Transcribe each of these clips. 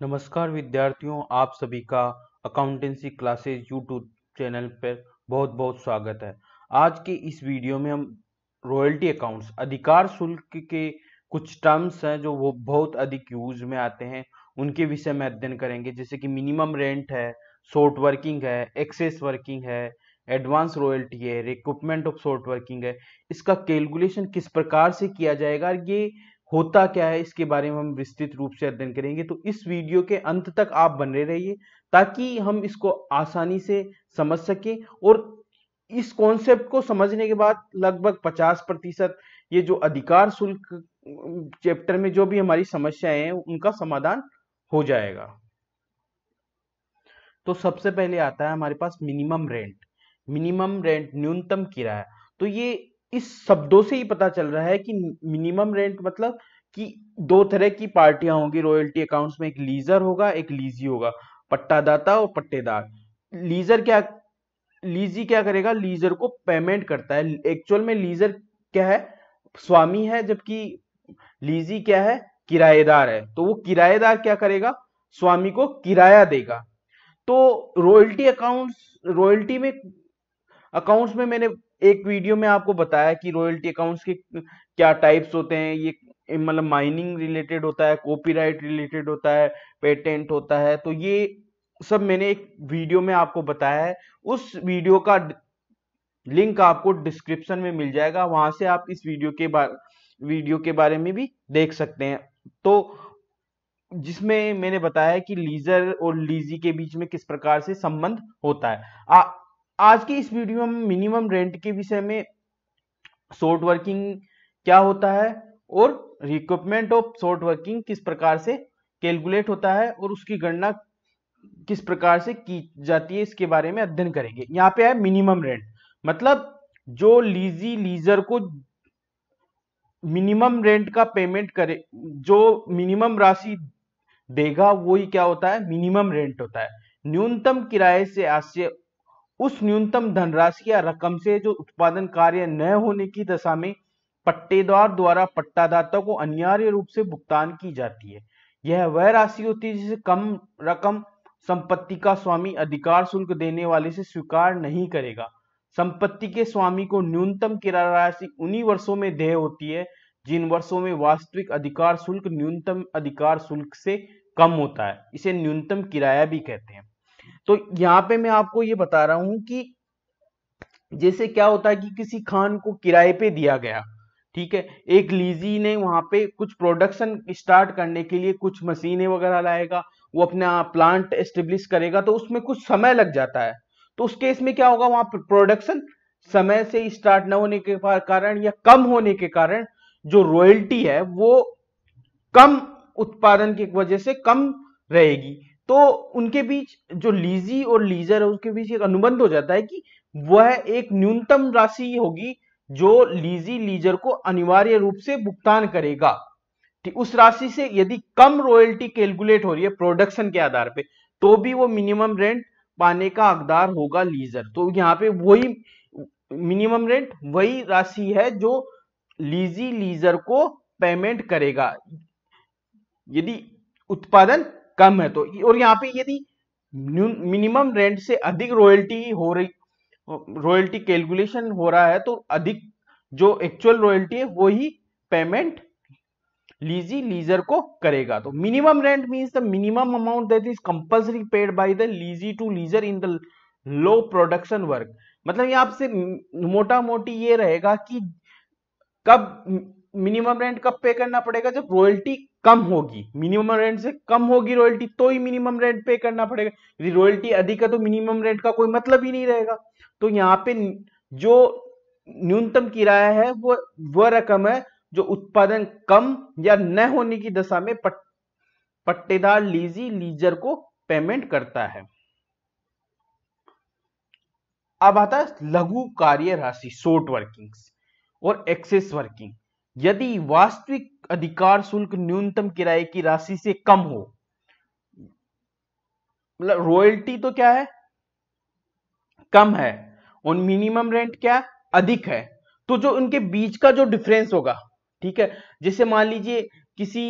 नमस्कार विद्यार्थियों, आप सभी का अकाउंटेंसी क्लासेज यूट्यूब चैनल पर बहुत बहुत स्वागत है। आज के इस वीडियो में हम रॉयल्टी अकाउंट्स अधिकार शुल्क के कुछ टर्म्स हैं जो वो बहुत अधिक यूज में आते हैं, उनके विषय में अध्ययन करेंगे। जैसे कि मिनिमम रेंट है, शॉर्ट वर्किंग है, एक्सेस वर्किंग है, एडवांस रॉयल्टी है, रिकूपमेंट ऑफ शॉर्ट वर्किंग है। इसका कैलकुलेशन किस प्रकार से किया जाएगा, ये होता क्या है, इसके बारे में हम विस्तृत रूप से अध्ययन करेंगे। तो इस वीडियो के अंत तक आप बने रहिए ताकि हम इसको आसानी से समझ सकें। और इस कॉन्सेप्ट को समझने के बाद लगभग 50% ये जो अधिकार शुल्क चैप्टर में जो भी हमारी समस्याएं हैं उनका समाधान हो जाएगा। तो सबसे पहले आता है हमारे पास मिनिमम रेंट। मिनिमम रेंट न्यूनतम किराया। तो ये इस शब्दों से ही पता चल रहा है कि मिनिमम रेंट मतलब कि दो तरह की पार्टियां होंगी रॉयल्टी अकाउंट्स में, एक लीजर होगा, एक लीजी होगा, पट्टादाता और पट्टेदार। लीजर क्या लीजी क्या करेगा, लीजर को पेमेंट करता है। एक्चुअल में लीजर क्या है, स्वामी है, जबकि लीजी क्या है, किराएदार है। तो वो किराएदार क्या करेगा, स्वामी को किराया देगा। तो रॉयल्टी में मैंने एक वीडियो में आपको बताया कि रॉयल्टी अकाउंट्स के क्या टाइप्स होते हैं। ये मतलब माइनिंग रिलेटेड होता है, कॉपीराइट रिलेटेड होता है, पेटेंट होता है। तो ये सब मैंने एक वीडियो में आपको बताया है। उस वीडियो का लिंक आपको डिस्क्रिप्शन में मिल जाएगा, वहां से आप इस वीडियो के बारे में भी देख सकते हैं। तो जिसमें मैंने बताया कि लीजर और लीजी के बीच में किस प्रकार से संबंध होता है। आज की इस वीडियो में मिनिमम रेंट के विषय में, शॉर्ट वर्किंग क्या होता है और रिक्रूटमेंट ऑफ शॉर्ट वर्किंग किस प्रकार से कैलकुलेट होता है और उसकी गणना किस प्रकार से की जाती है, इसके बारे में अध्ययन करेंगे। यहाँ पे है मिनिमम रेंट, मतलब जो लीजी लीजर को मिनिमम रेंट का पेमेंट करे, जो मिनिमम राशि देगा, वही क्या होता है, मिनिमम रेंट होता है। न्यूनतम किराए से आशय उस न्यूनतम धनराशि या रकम से जो उत्पादन कार्य न होने की दशा में पट्टेदार द्वारा पट्टादाता को अनिवार्य रूप से भुगतान की जाती है। यह वह राशि होती है जिसे कम रकम संपत्ति का स्वामी अधिकार शुल्क देने वाले से स्वीकार नहीं करेगा। संपत्ति के स्वामी को न्यूनतम किराया राशि उन्हीं वर्षों में देय होती है जिन वर्षों में वास्तविक अधिकार शुल्क न्यूनतम अधिकार शुल्क से कम होता है। इसे न्यूनतम किराया भी कहते हैं। तो यहाँ पे मैं आपको ये बता रहा हूं कि जैसे क्या होता है कि किसी खान को किराए पे दिया गया, ठीक है, एक लीजी ने वहां पे कुछ प्रोडक्शन स्टार्ट करने के लिए कुछ मशीनें वगैरह लाएगा, वो अपना प्लांट एस्टेब्लिश करेगा, तो उसमें कुछ समय लग जाता है। तो उस केस में क्या होगा, वहां प्रोडक्शन समय से स्टार्ट न होने के कारण या कम होने के कारण जो रॉयल्टी है वो कम उत्पादन की वजह से कम रहेगी। तो उनके बीच जो लीजी और लीजर है उसके बीच एक अनुबंध हो जाता है कि वह एक न्यूनतम राशि होगी जो लीजी लीजर को अनिवार्य रूप से भुगतान करेगा। ठीक, उस राशि से यदि कम रॉयल्टी कैलकुलेट हो रही है प्रोडक्शन के आधार पे, तो भी वो मिनिमम रेंट पाने का हकदार होगा लीजर। तो यहाँ पे वही मिनिमम रेंट वही राशि है जो लीजी लीजर को पेमेंट करेगा यदि उत्पादन कम है तो। और यहाँ पे यदि मिनिमम रेंट से अधिक रॉयल्टी कैलकुलेशन हो रहा है तो अधिक जो एक्चुअल रॉयल्टी है वो ही पेमेंट लीजी लीजर को करेगा। तो minimum rent means the minimum amount that is compulsory paid by the lessee to lessor in the low production work. मतलब यहाँ से मोटा मोटी ये रहेगा कि कब मिनिमम रेंट कब पे करना पड़ेगा, जब रॉयल्टी कम होगी। मिनिमम रेंट से कम होगी रॉयल्टी तो ही मिनिमम रेंट पे करना पड़ेगा। यदि रॉयल्टी अधिक है तो मिनिमम रेंट का कोई मतलब ही नहीं रहेगा। तो यहाँ पे जो न्यूनतम किराया है वो वह रकम है जो उत्पादन कम या न होने की दशा में पट्टेदार लीजी लीजर को पेमेंट करता है। अब आता है लघु कार्य राशि, शॉर्ट वर्किंग्स और एक्सेस वर्किंग। यदि वास्तविक अधिकार शुल्क न्यूनतम किराए की राशि से कम हो, मतलब रॉयल्टी तो क्या है, कम है, और मिनिमम रेंट क्या, अधिक है, तो जो उनके बीच का जो डिफरेंस होगा, ठीक है, जैसे मान लीजिए किसी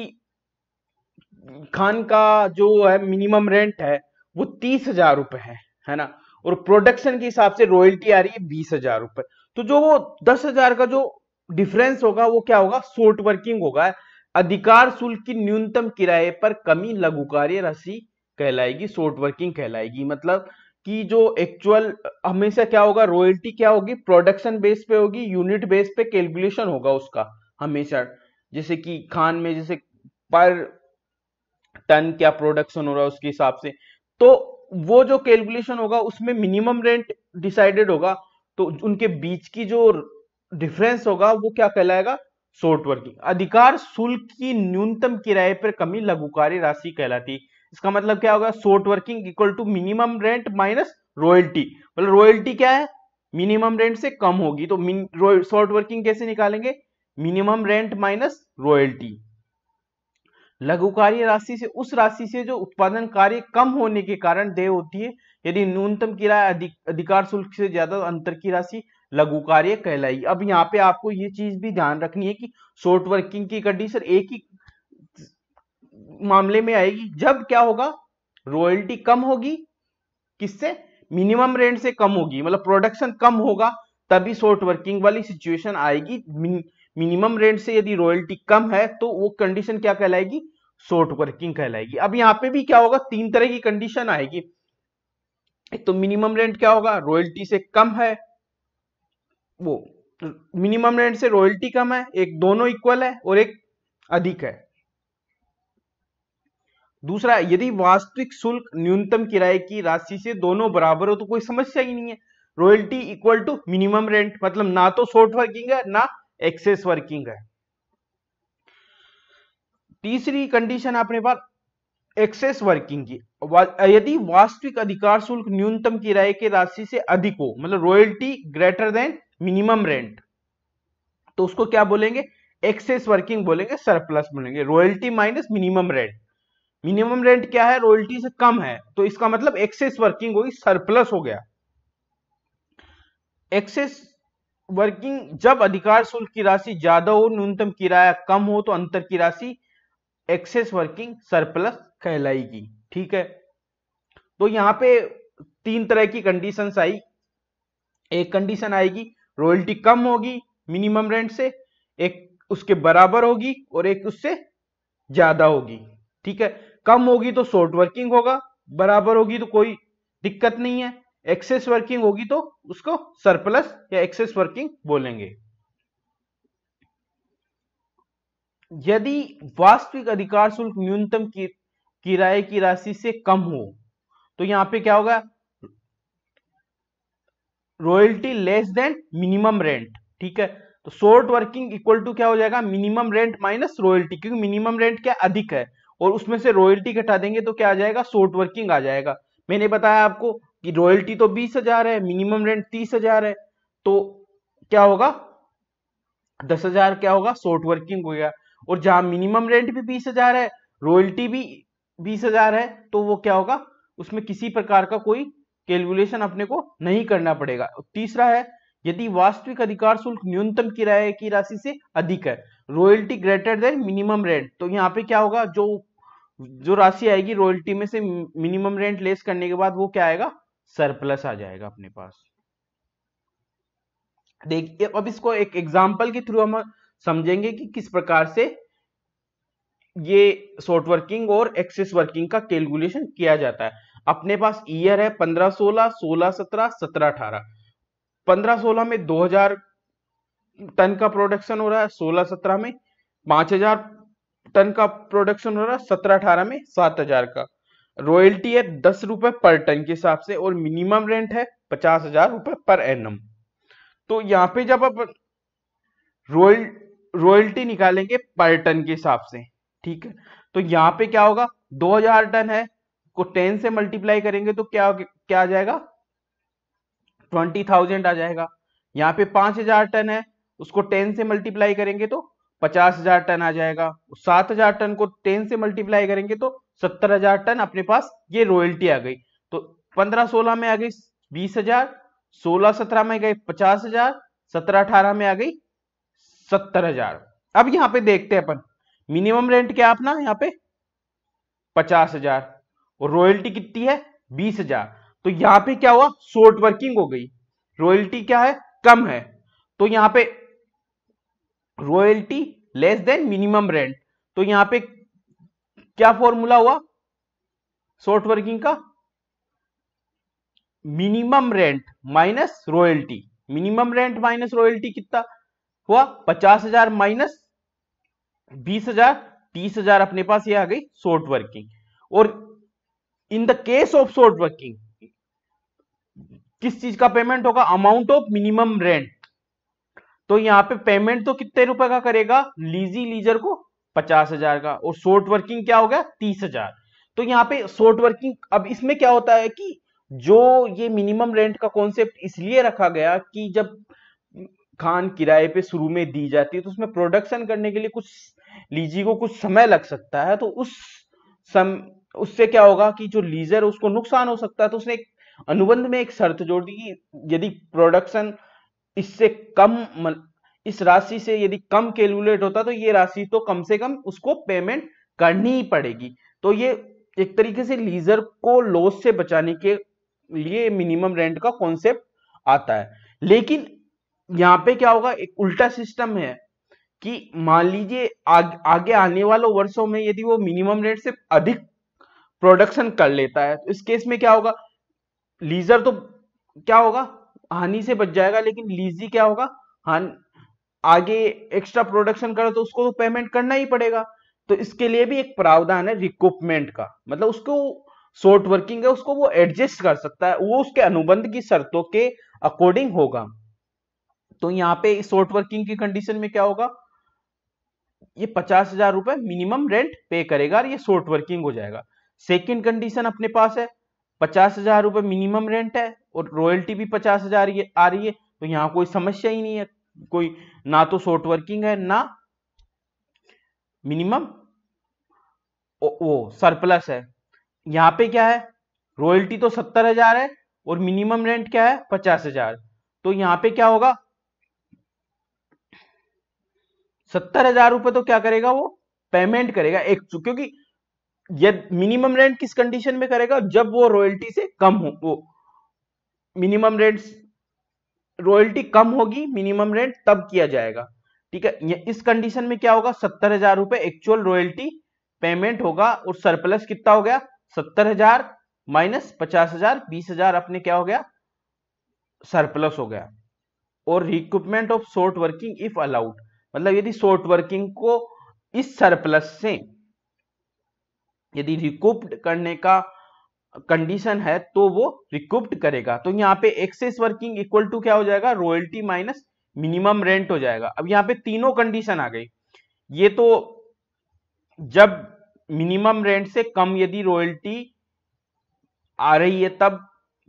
खान का जो है मिनिमम रेंट है वो 30,000 रुपए है ना, और प्रोडक्शन के हिसाब से रॉयल्टी आ रही है 20,000 रुपए। तो जो वो 10,000 का जो डिफरेंस होगा वो क्या होगा, शॉर्ट वर्किंग होगा। अधिकार शुल्क की न्यूनतम किराए पर कमी लघु कार्य राशि कहलाएगी, शॉर्ट वर्किंग कहलाएगी। मतलब कि जो एक्चुअल हमेशा क्या होगा, रॉयल्टी क्या होगी, प्रोडक्शन बेस पे होगी, यूनिट बेस पे कैलकुलेशन होगा उसका हमेशा। जैसे कि खान में जैसे पर टन क्या प्रोडक्शन हो रहा है उसके हिसाब से, तो वो जो कैलकुलेशन होगा उसमें मिनिमम रेंट डिसाइडेड होगा, तो उनके बीच की जो डिफरेंस होगा वो क्या कहलाएगा, शॉर्ट वर्किंग। अधिकार शुल्क की न्यूनतम किराए पर कमी लघु कार्य राशि कहलाती। इसका मतलब क्या होगा, short working equal to minimum rent minus royalty. मतलब रॉयल्टी क्या है, मिनिमम रेंट से कम होगी, तो शॉर्ट वर्किंग कैसे निकालेंगे, मिनिमम रेंट माइनस रॉयल्टी। लघु कार्य राशि से उस राशि से जो उत्पादन कार्य कम होने के कारण देय होती है। यदि न्यूनतम किराया अधिकार शुल्क से ज्यादा अंतर की राशि लघु कार्य कहलाएगी। अब यहाँ पे आपको ये चीज भी ध्यान रखनी है कि शॉर्ट वर्किंग की कंडीशन एक ही मामले में आएगी जब क्या होगा, रॉयल्टी कम होगी, किससे, मिनिमम रेंट से कम होगी, मतलब प्रोडक्शन कम होगा, तभी शॉर्ट वर्किंग वाली सिचुएशन आएगी। मिनिमम रेंट से यदि रॉयल्टी कम है तो वो कंडीशन क्या कहलाएगी, शॉर्ट वर्किंग कहलाएगी। अब यहाँ पे भी क्या होगा, तीन तरह की कंडीशन आएगी। एक तो मिनिमम रेंट क्या होगा, रॉयल्टी से कम है, वो मिनिमम रेंट से रॉयल्टी कम है, एक दोनों इक्वल है और एक अधिक है। दूसरा, यदि वास्तविक शुल्क न्यूनतम किराए की राशि से दोनों बराबर हो तो कोई समस्या ही नहीं है, royalty equal to minimum rent, मतलब ना तो शॉर्ट वर्किंग है ना एक्सेस वर्किंग है। तीसरी कंडीशन अपने पास एक्सेस वर्किंग की, यदि वास्तविक अधिकार शुल्क न्यूनतम किराए की राशि से अधिक हो, मतलब royalty greater than minimum rent, तो उसको क्या बोलेंगे, एक्सेस वर्किंग बोलेंगे, सरप्लस बोलेंगे। Royalty minus minimum rent, minimum rent क्या है, रॉयल्टी से कम है, तो इसका मतलब एक्सेस वर्किंग होगी, सरप्लस हो गया। एक्सेस वर्किंग जब अधिकार शुल्क की राशि ज्यादा हो, न्यूनतम किराया कम हो, तो अंतर की राशि एक्सेस वर्किंग सरप्लस कहलाएगी। ठीक है, तो यहां पे तीन तरह की कंडीशंस आई। एक कंडीशन आएगी रॉयल्टी कम होगी मिनिमम रेंट से, एक उसके बराबर होगी और एक उससे ज्यादा होगी। ठीक है, कम होगी तो शॉर्ट वर्किंग होगा, बराबर होगी तो कोई दिक्कत नहीं है, एक्सेस वर्किंग होगी तो उसको सरप्लस या एक्सेस वर्किंग बोलेंगे। यदि वास्तविक अधिकार शुल्क न्यूनतम किराए की राशि से कम हो, तो यहां पे क्या होगा, royalty less than minimum rent. ठीक है, तो शॉर्ट वर्किंग इक्वल टू क्या हो जाएगा, मिनिमम रेंट माइनस रॉयल्टी, क्योंकि मिनिमम रेंट क्या अधिक है और उसमें से रॉयल्टी घटा देंगे तो क्या आ जाएगा, शॉर्ट वर्किंग आ जाएगा। मैंने बताया आपको कि रॉयल्टी तो 20,000 है, मिनिमम रेंट 30,000 है, तो क्या होगा, 10,000 क्या होगा, शॉर्ट वर्किंग हो गया। और जहां मिनिमम रेंट भी 20,000 है, रॉयल्टी भी 20,000 है, तो वो क्या होगा, उसमें किसी प्रकार का कोई कैलकुलेशन अपने को नहीं करना पड़ेगा। तीसरा है, यदि वास्तविक अधिकार शुल्क न्यूनतम किराए की राशि से अधिक है, royalty greater than minimum rent, तो यहाँ पे क्या होगा, जो जो राशि आएगी रॉयल्टी में से मिनिमम रेंट लेस करने के बाद वो क्या आएगा, सरप्लस आ जाएगा अपने पास। देखिए अब इसको एक एग्जांपल के थ्रू हम समझेंगे कि किस प्रकार से ये शॉर्ट वर्किंग और एक्सेस वर्किंग का कैलकुलेशन किया जाता है। अपने पास ईयर है 15-16, 16-17, 17-18। 15-16 में 2,000 टन का प्रोडक्शन हो रहा है, 16-17 में 5,000 टन का प्रोडक्शन हो रहा है, 17-18 में 7,000 का। रॉयल्टी है 10 रुपए पर टन के हिसाब से और मिनिमम रेंट है 50,000 रुपए पर एनम। तो यहाँ पे जब आप रॉयल्टी निकालेंगे पर टन के हिसाब से, ठीक है, तो यहाँ पे क्या होगा, 2,000 टन है को 10 से मल्टीप्लाई करेंगे तो क्या क्या आ जाएगा, 20,000 आ जाएगा। यहाँ पे 5,000 टन है, उसको 10 से मल्टीप्लाई करेंगे तो 50,000 टन आ जाएगा। 7,000 टन को 10 से मल्टीप्लाई करेंगे तो 70,000 टन अपने पास ये रॉयल्टी आ गई। तो 15-16 में आ गई 20,000, 16-17 में गए 50,000, 17-18 में आ गई 70,000। अब यहाँ पे देखते हैं अपन मिनिमम रेंट क्या अपना यहाँ पे 50,000 और रॉयल्टी कितनी है 20,000। तो यहां पे क्या हुआ, शॉर्ट वर्किंग हो गई, रॉयल्टी क्या है कम है, तो यहां पे royalty less than minimum rent. तो यहां पे क्या फॉर्मूला हुआ शॉर्ट वर्किंग का, minimum rent minus royalty. Minimum rent minus royalty कितना हुआ 50,000 माइनस 20,000, 30,000 अपने पास ये आ गई शॉर्ट वर्किंग। और in the case of short working किस चीज का पेमेंट होगा, अमाउंट ऑफ मिनिमम रेंट। तो यहां पे पेमेंट तो कितने रुपए का करेगा लीजी लीजर को 50,000 का, और शॉर्ट वर्किंग क्या हो गया 30,000। तो यहाँ पे शॉर्ट वर्किंग, अब इसमें क्या होता है कि जो ये मिनिमम रेंट का कॉन्सेप्ट इसलिए रखा गया कि जब खान किराए पे शुरू में दी जाती है तो उसमें प्रोडक्शन करने के लिए कुछ लीजी को कुछ समय लग सकता है, तो उससे क्या होगा कि जो लीजर है उसको नुकसान हो सकता है। तो उसने एक अनुबंध में एक शर्त जोड़ दी कि यदि प्रोडक्शन इससे कम, इस राशि से यदि कम कैलकुलेट होता तो ये राशि तो कम से कम उसको पेमेंट करनी ही पड़ेगी। तो ये एक तरीके से लीजर को लॉस से बचाने के लिए मिनिमम रेंट का कॉन्सेप्ट आता है। लेकिन यहां पे क्या होगा, एक उल्टा सिस्टम है कि मान लीजिए आगे आने वालों वर्षों में यदि वो मिनिमम रेट से अधिक प्रोडक्शन कर लेता है, तो इस केस में क्या होगा, लीजर तो क्या होगा हानि से बच जाएगा, लेकिन लीजी क्या होगा हानि, आगे एक्स्ट्रा प्रोडक्शन करे तो उसको तो पेमेंट करना ही पड़ेगा। तो इसके लिए भी एक प्रावधान है रिकूपमेंट का, मतलब उसको शॉर्ट वर्किंग है उसको वो एडजस्ट कर सकता है, वो उसके अनुबंध की शर्तों के अकॉर्डिंग होगा। तो यहाँ पे शॉर्ट वर्किंग की कंडीशन में क्या होगा, ये 50,000 रुपए मिनिमम रेंट पे करेगा और ये शॉर्ट वर्किंग हो जाएगा। सेकंड कंडीशन अपने पास है 50,000 रुपए मिनिमम रेंट है और रॉयल्टी भी 50,000 आ रही है, तो यहाँ कोई समस्या ही नहीं है, कोई ना तो शॉर्ट वर्किंग है ना मिनिमम वो सरप्लस है। यहाँ पे क्या है, रॉयल्टी तो 70,000 है और मिनिमम रेंट क्या है 50,000। तो यहाँ पे क्या होगा 70,000 रुपए तो क्या करेगा वो पेमेंट करेगा एक, क्योंकि ये मिनिमम रेंट किस कंडीशन में करेगा, जब वो रॉयल्टी से कम हो, वो मिनिमम रेंट रॉयल्टी कम होगी मिनिमम रेंट तब किया जाएगा। ठीक है, इस कंडीशन में क्या होगा 70,000 रुपए एक्चुअल रॉयल्टी पेमेंट होगा और सरप्लस कितना हो गया 70,000 माइनस 50,000, 20,000 अपने क्या हो गया सरप्लस हो गया। और recoupment of short working if allowed, मतलब यदि शॉर्ट वर्किंग को इस सरप्लस से यदि रिकूप्ड करने का कंडीशन है तो वो रिकूप्ड करेगा। तो यहाँ पे एक्सेस वर्किंग इक्वल टू क्या हो जाएगा रॉयल्टी माइनस मिनिमम रेंट हो जाएगा। अब यहाँ पे तीनों कंडीशन आ गई, ये तो जब मिनिमम रेंट से कम यदि रॉयल्टी आ रही है तब,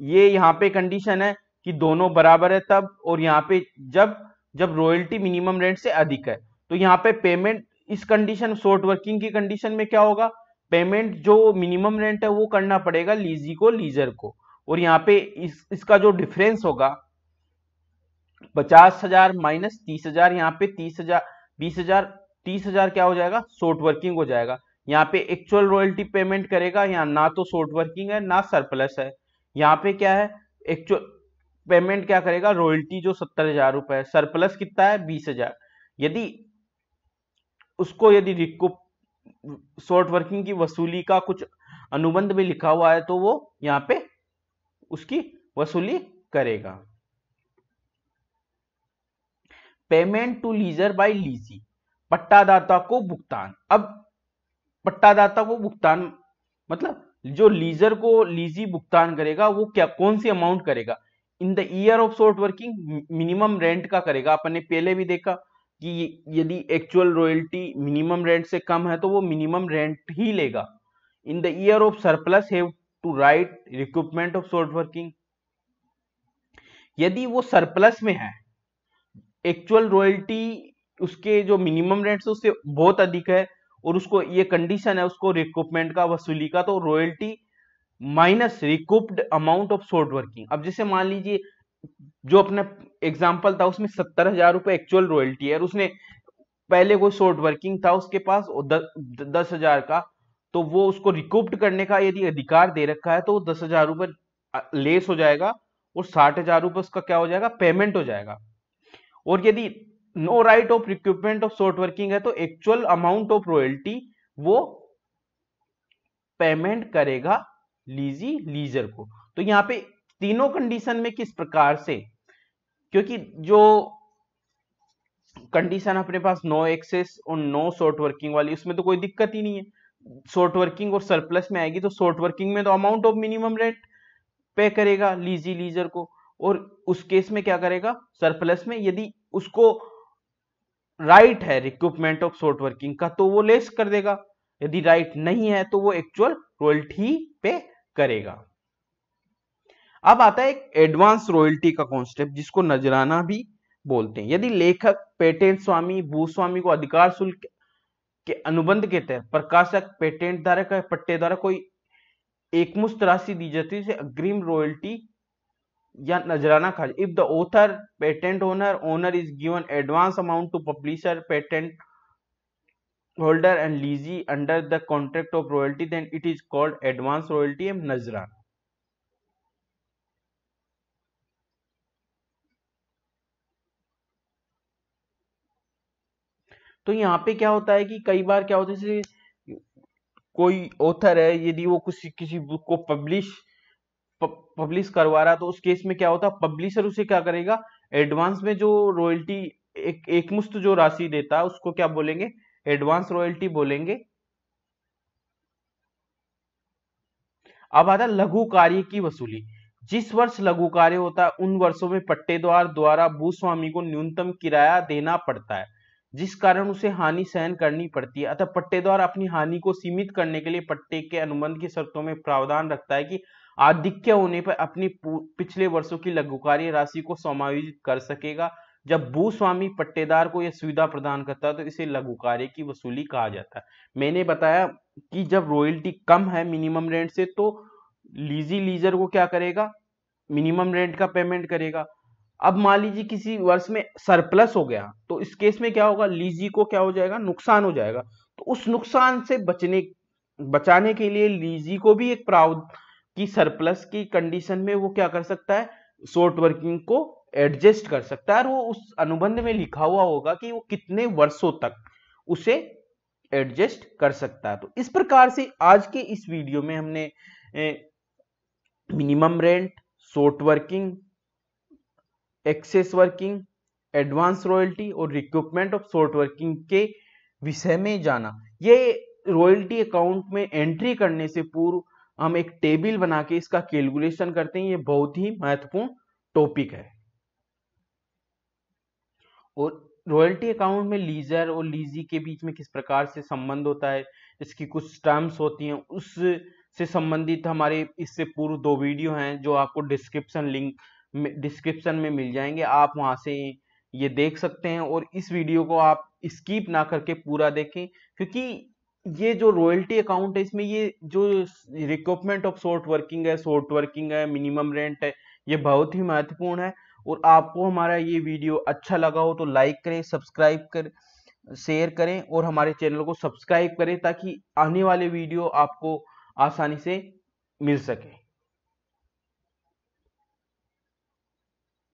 ये यहाँ पे कंडीशन है कि दोनों बराबर है तब, और यहाँ पे जब जब रॉयल्टी मिनिमम रेंट से अधिक है। तो यहाँ पे पेमेंट इस कंडीशन शॉर्ट वर्किंग की कंडीशन में क्या होगा, पेमेंट जो मिनिमम रेंट है वो करना पड़ेगा लीजी को लीजर को, और यहाँ पे इसका जो डिफरेंस होगा 50,000 माइनस 30,000, यहाँ पे 30,000 20,000 30,000 क्या हो जाएगा शॉर्ट वर्किंग हो जाएगा। यहाँ पे एक्चुअल रॉयल्टी पेमेंट करेगा, यहाँ ना तो शॉर्ट वर्किंग है ना सरप्लस है, यहाँ पे क्या है एक्चुअल पेमेंट क्या करेगा रॉयल्टी जो 70,000 रुपए है, सरप्लस कितना है 20,000। यदि उसको यदि रिकूप शॉर्ट वर्किंग की वसूली का कुछ अनुबंध में लिखा हुआ है तो वो यहाँ पे उसकी वसूली करेगा। पेमेंट टू लीजर बाय लीजी, पट्टादाता को भुगतान। अब पट्टादाता को भुगतान मतलब जो लीजर को लीजी भुगतान करेगा वो क्या कौन सी अमाउंट करेगा, इन the year of short working minimum rent का करेगा। अपन ने पहले भी देखा कि यदि एक्चुअल रॉयल्टी मिनिमम रेंट से कम है तो वो मिनिमम रेंट ही लेगा। In the year of surplus have to right recoupment of short working, यदि वो सरप्लस में है एक्चुअल रॉयल्टी उसके जो मिनिमम रेंट से उससे बहुत अधिक है और उसको ये कंडीशन है उसको रिकूपमेंट का वसूली का, तो royalty minus recouped amount of short working. अब जैसे मान लीजिए जो अपना एग्जांपल था उसमें 70,000 रुपए एक्चुअल रॉयल्टी है और उसने पहले कोई शॉर्ट वर्किंग था उसके पास 10,000 का, तो वो उसको रिकूप्ड करने का यदि अधिकार दे रखा है तो 10,000 रुपये लेस हो जाएगा और 60,000 रुपये उसका क्या हो जाएगा, पेमेंट हो जाएगा। और यदि no right of recruitment of short working है तो एक्चुअल अमाउंट ऑफ रॉयल्टी वो पेमेंट करेगा लीजी लीजर को। तो यहाँ पे तीनों कंडीशन में किस प्रकार से, क्योंकि जो कंडीशन अपने पास नो एक्सेस और नो शॉर्ट वर्किंग वाली, उसमें तो कोई दिक्कत ही नहीं है। शॉर्ट वर्किंग और सरप्लस में आएगी तो शॉर्ट वर्किंग में तो अमाउंट ऑफ मिनिमम रेंट पे करेगा लीजी लीजर को, और उस केस में क्या करेगा, सरप्लस में यदि उसको राइट है रिक्रूटमेंट ऑफ शॉर्ट वर्किंग का तो वो लेस कर देगा, यदि राइट नहीं है तो वो एक्चुअल रॉयल्टी पे करेगा। अब आता है एक एडवांस रॉयल्टी का कॉन्सेप्ट जिसको नजराना भी बोलते हैं। यदि लेखक, पेटेंट स्वामी, भूस्वामी को अधिकार शुल्क के अनुबंध के तहत प्रकाशक, पेटेंट धारक या पट्टे द्वारा कोई एकमुश्त राशि दी जाती है, अग्रिम रॉयल्टी या नजराना खर्च। If the author, patent owner is given advance amount to publisher, patent holder and lessee under the contract of royalty, then it is called advance royalty and नजराना। तो यहाँ पे क्या होता है कि कई बार क्या होता है, जैसे कोई ऑथर है, यदि वो किसी बुक को पब्लिश करवा रहा, तो उस केस में क्या होता है, पब्लिशर उसे क्या करेगा, एडवांस में जो रॉयल्टी एक मुश्त जो राशि देता है उसको क्या बोलेंगे, एडवांस रॉयल्टी बोलेंगे। अब आता है लघु कार्य की वसूली। जिस वर्ष लघु कार्य होता है उन वर्षों में पट्टेदार द्वारा भूस्वामी को न्यूनतम किराया देना पड़ता है, जिस कारण उसे हानि सहन करनी पड़ती है। अतः पट्टेदार अपनी हानि को सीमित करने के लिए पट्टे के अनुबंध की शर्तों में प्रावधान रखता है कि आधिक्य होने पर अपनी पिछले वर्षों की लघु कार्य राशि को समायोजित कर सकेगा। जब भूस्वामी पट्टेदार को यह सुविधा प्रदान करता है तो इसे लघु कार्य की वसूली कहा जाता है। मैंने बताया कि जब रॉयल्टी कम है मिनिमम रेंट से तो लीजी लीजर को क्या करेगा, मिनिमम रेंट का पेमेंट करेगा। अब मान लीजिए किसी वर्ष में सरप्लस हो गया तो इस केस में क्या होगा, लीजी को क्या हो जाएगा, नुकसान हो जाएगा। तो उस नुकसान से बचाने के लिए लीजी को भी एक प्रावधान की सरप्लस की कंडीशन में वो क्या कर सकता है, शॉर्ट वर्किंग को एडजस्ट कर सकता है, और वो उस अनुबंध में लिखा हुआ होगा कि वो कितने वर्षों तक उसे एडजस्ट कर सकता है। तो इस प्रकार से आज के इस वीडियो में हमने minimum rent, short working, excess working, advance royalty और रिक्रूटमेंट ऑफ शॉर्ट वर्किंग के विषय में जाना। ये रॉयल्टी अकाउंट में एंट्री करने से पूर्व हम एक टेबल बना के इसका कैलकुलेशन करते हैं, ये बहुत ही महत्वपूर्ण टॉपिक है। और रॉयल्टी अकाउंट में लीजर और लीजी के बीच में किस प्रकार से संबंध होता है, इसकी कुछ टर्म्स होती हैं, उससे संबंधित हमारे इससे पूर्व 2 वीडियो हैं जो आपको डिस्क्रिप्शन में मिल जाएंगे, आप वहां से ये देख सकते हैं। और इस वीडियो को आप स्किप ना करके पूरा देखें, क्योंकि ये जो रॉयल्टी अकाउंट है इसमें ये जो रिक्रूटमेंट ऑफ शॉर्ट वर्किंग है, मिनिमम रेंट है, ये बहुत ही महत्वपूर्ण है। और आपको हमारा ये वीडियो अच्छा लगा हो तो लाइक करें, सब्सक्राइब कर शेयर करें और हमारे चैनल को सब्सक्राइब करें ताकि आने वाले वीडियो आपको आसानी से मिल सके।